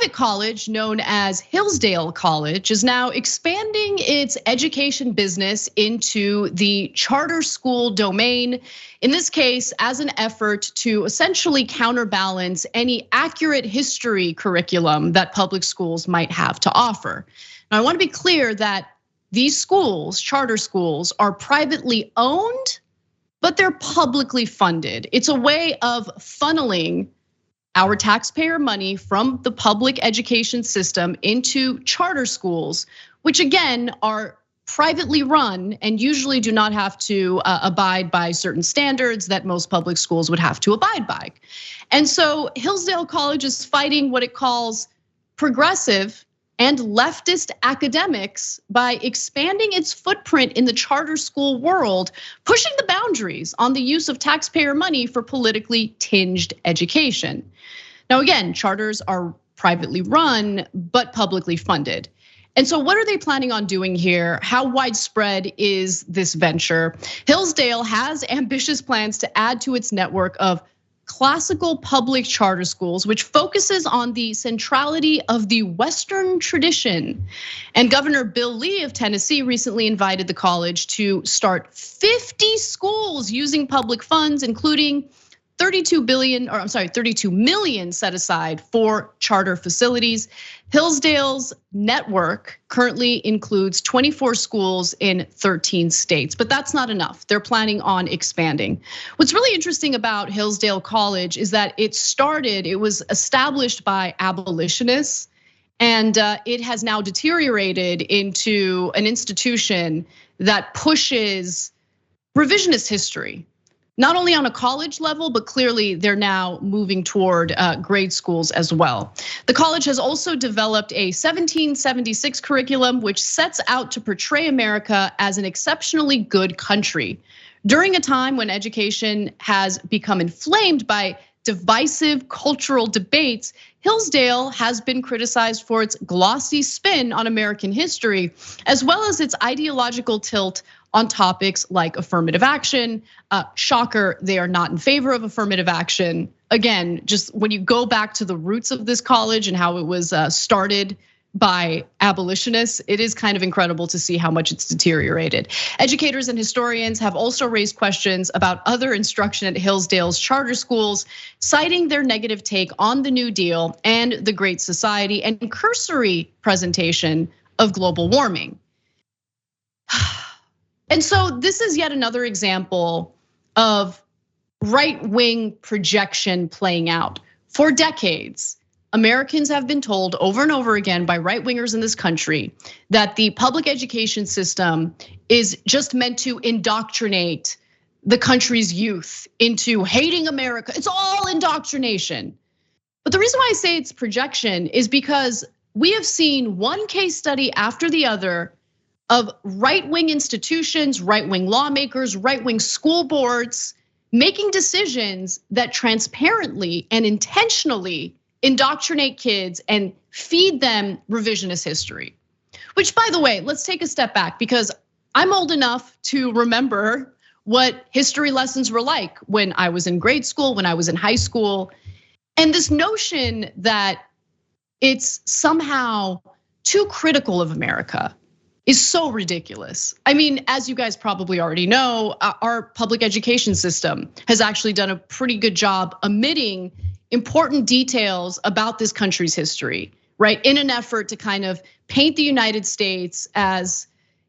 private college known as Hillsdale College is now expanding its education business into the charter school domain. In this case, as an effort to essentially counterbalance any accurate history curriculum that public schools might have to offer. Now, I want to be clear that these schools, charter schools, are privately owned, but they're publicly funded. It's a way of funneling our taxpayer money from the public education system into charter schools, which again are privately run and usually do not have to abide by certain standards that most public schools would have to abide by. And so Hillsdale College is fighting what it calls progressive and leftist academics by expanding its footprint in the charter school world, pushing the boundaries on the use of taxpayer money for politically tinged education. Now, again, charters are privately run, but publicly funded. And so what are they planning on doing here? How widespread is this venture? Hillsdale has ambitious plans to add to its network of classical public charter schools, which focuses on the centrality of the Western tradition. And Governor Bill Lee of Tennessee recently invited the college to start 50 schools using public funds, including 32 million set aside for charter facilities. Hillsdale's network currently includes 24 schools in 13 states, but that's not enough. They're planning on expanding. What's really interesting about Hillsdale College is that it was established by abolitionists, and it has now deteriorated into an institution that pushes revisionist history. Not only on a college level, but clearly they're now moving toward grade schools as well. The college has also developed a 1776 curriculum, which sets out to portray America as an exceptionally good country. During a time when education has become inflamed by divisive cultural debates, Hillsdale has been criticized for its glossy spin on American history, as well as its ideological tilt on topics like affirmative action. Shocker, they are not in favor of affirmative action. Again, just when you go back to the roots of this college and how it was started by abolitionists, it is kind of incredible to see how much it's deteriorated. Educators and historians have also raised questions about other instruction at Hillsdale's charter schools, citing their negative take on the New Deal and the Great Society and cursory presentation of global warming. And so this is yet another example of right-wing projection playing out. For decades, Americans have been told over and over again by right-wingers in this country that the public education system is just meant to indoctrinate the country's youth into hating America. It's all indoctrination. But the reason why I say it's projection is because we have seen one case study after the other of right-wing institutions, right-wing lawmakers, right-wing school boards making decisions that transparently and intentionally indoctrinate kids and feed them revisionist history. Which, by the way, let's take a step back, because I'm old enough to remember what history lessons were like when I was in grade school, when I was in high school. And this notion that it's somehow too critical of America is so ridiculous. I mean, as you guys probably already know, our public education system has actually done a pretty good job omitting important details about this country's history, right? In an effort to kind of paint the United States as,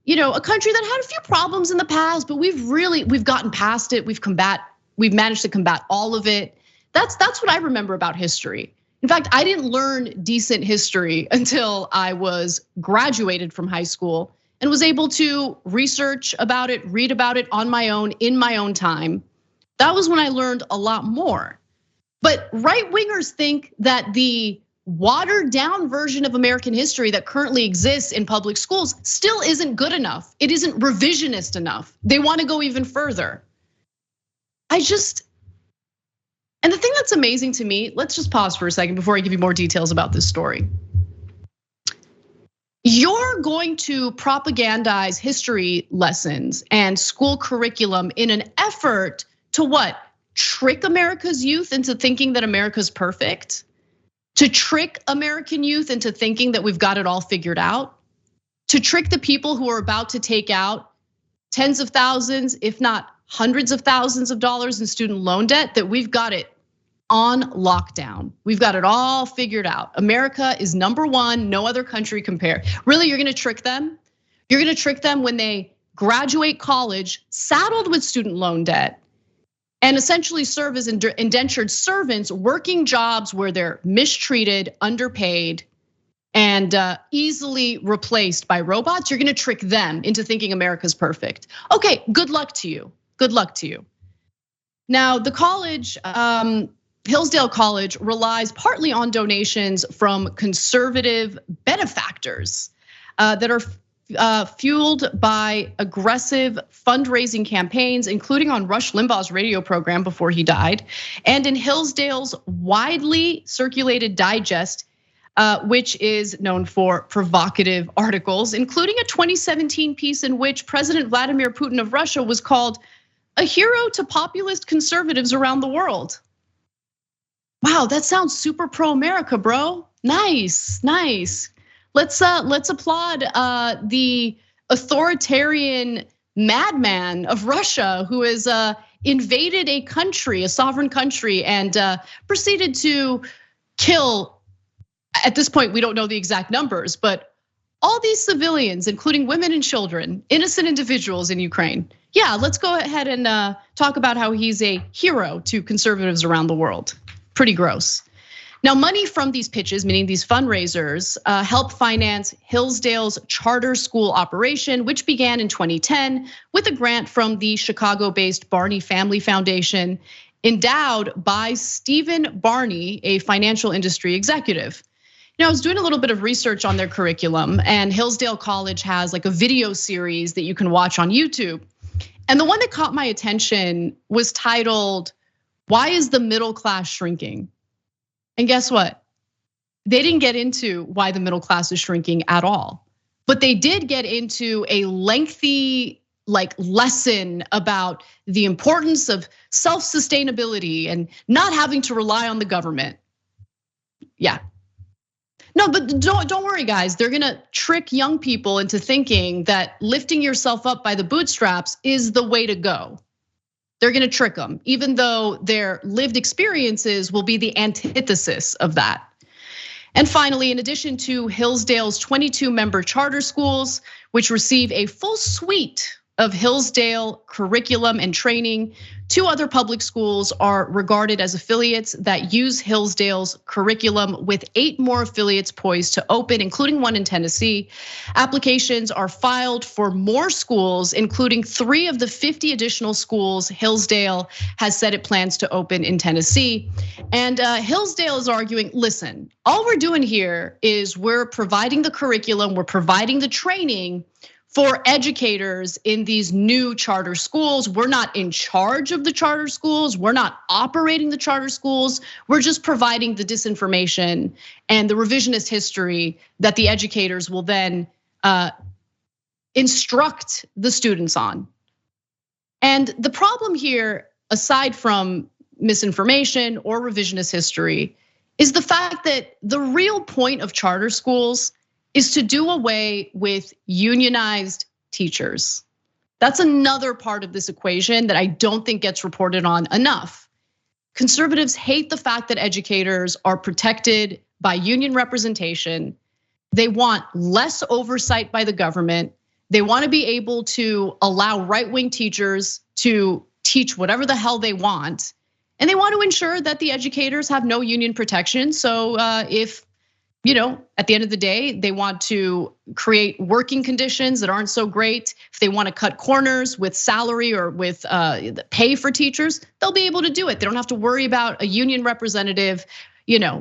a country that had a few problems in the past, but we've gotten past it. We've managed to combat all of it. That's what I remember about history. In fact, I didn't learn decent history until I was graduated from high school and was able to research about it, read about it on my own, in my own time. That was when I learned a lot more. But right-wingers think that the watered down version of American history that currently exists in public schools still isn't good enough. It isn't revisionist enough. They want to go even further. And the thing that's amazing to me, let's just pause for a second before I give you more details about this story. You're going to propagandize history lessons and school curriculum in an effort to what? Trick America's youth into thinking that America's perfect? to trick American youth into thinking that we've got it all figured out, to trick the people who are about to take out tens of thousands, if not hundreds of thousands of dollars in student loan debt, that we've got it on lockdown. We've got it all figured out. America is number one, no other country compared. Really, you're gonna trick them? You're gonna trick them when they graduate college, saddled with student loan debt, and essentially serve as indentured servants, working jobs where they're mistreated, underpaid, and easily replaced by robots. You're gonna trick them into thinking America's perfect. Okay, good luck to you. Good luck to you. Now, the college, Hillsdale College, relies partly on donations from conservative benefactors that are fueled by aggressive fundraising campaigns, including on Rush Limbaugh's radio program before he died, and in Hillsdale's widely circulated digest, which is known for provocative articles, including a 2017 piece in which President Vladimir Putin of Russia was called a hero to populist conservatives around the world. Wow, that sounds super pro-America, bro. Nice, nice. Let's applaud the authoritarian madman of Russia who has invaded a country, a sovereign country, and proceeded to kill. At this point, we don't know the exact numbers, but all these civilians, including women and children, innocent individuals in Ukraine. Yeah, let's go ahead and talk about how he's a hero to conservatives around the world. Pretty gross. Now, money from these pitches, meaning these fundraisers, help finance Hillsdale's charter school operation, which began in 2010 with a grant from the Chicago-based Barney Family Foundation, endowed by Stephen Barney, a financial industry executive. Now, I was doing a little bit of research on their curriculum, and Hillsdale College has like a video series that you can watch on YouTube. And the one that caught my attention was titled, "Why is the middle class shrinking?" And guess what? They didn't get into why the middle class is shrinking at all. But they did get into a lengthy lesson about the importance of self-sustainability and not having to rely on the government. Yeah. No, but don't worry, guys. They're gonna trick young people into thinking that lifting yourself up by the bootstraps is the way to go. They're gonna trick them, even though their lived experiences will be the antithesis of that. And finally, in addition to Hillsdale's 22 member charter schools, which receive a full suite of Hillsdale curriculum and training, 2 other public schools are regarded as affiliates that use Hillsdale's curriculum, with 8 more affiliates poised to open, including one in Tennessee. Applications are filed for more schools, including 3 of the 50 additional schools Hillsdale has said it plans to open in Tennessee. And Hillsdale is arguing, listen, all we're doing here is we're providing the curriculum, we're providing the training for educators in these new charter schools. We're not in charge of the charter schools. We're not operating the charter schools. We're just providing the disinformation and the revisionist history that the educators will then instruct the students on. And the problem here, aside from misinformation or revisionist history, is the fact that the real point of charter schools is to do away with unionized teachers. That's another part of this equation that I don't think gets reported on enough. Conservatives hate the fact that educators are protected by union representation. They want less oversight by the government. They want to be able to allow right-wing teachers to teach whatever the hell they want. And they want to ensure that the educators have no union protection. So if at the end of the day, they want to create working conditions that aren't so great, if they want to cut corners with salary or with pay for teachers, they'll be able to do it. They don't have to worry about a union representative,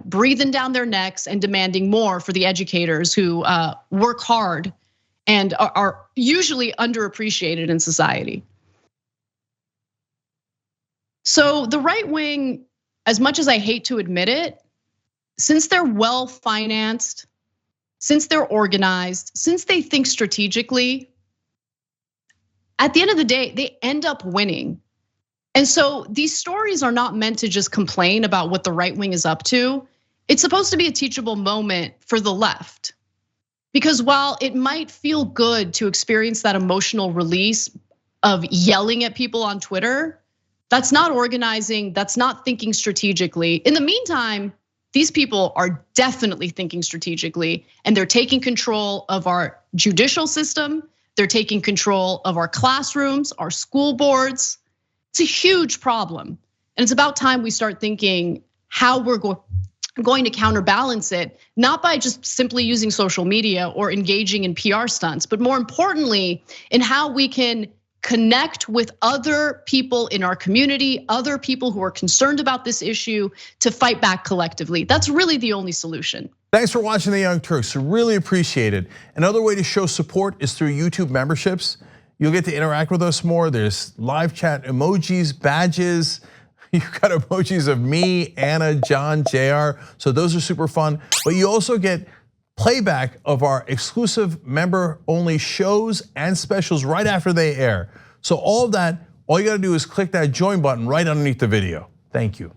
breathing down their necks and demanding more for the educators who work hard and are usually underappreciated in society. So the right wing, as much as I hate to admit it, since they're well-financed, since they're organized, since they think strategically, at the end of the day, they end up winning. And so these stories are not meant to just complain about what the right wing is up to. It's supposed to be a teachable moment for the left. Because while it might feel good to experience that emotional release of yelling at people on Twitter, that's not organizing, that's not thinking strategically. In the meantime, these people are definitely thinking strategically, and they're taking control of our judicial system. They're taking control of our classrooms, our school boards. It's a huge problem. And it's about time we start thinking how we're going to counterbalance it, not by just simply using social media or engaging in PR stunts, but more importantly, in how we can connect with other people in our community, other people who are concerned about this issue, to fight back collectively. That's really the only solution. Thanks for watching the Young Turks, really appreciate it. Another way to show support is through YouTube memberships. You'll get to interact with us more. There's live chat emojis, badges. You've got emojis of me, Anna, John, JR, so those are super fun. But you also get playback of our exclusive member-only shows and specials right after they air. So all of that, all you gotta do is click that join button right underneath the video. Thank you.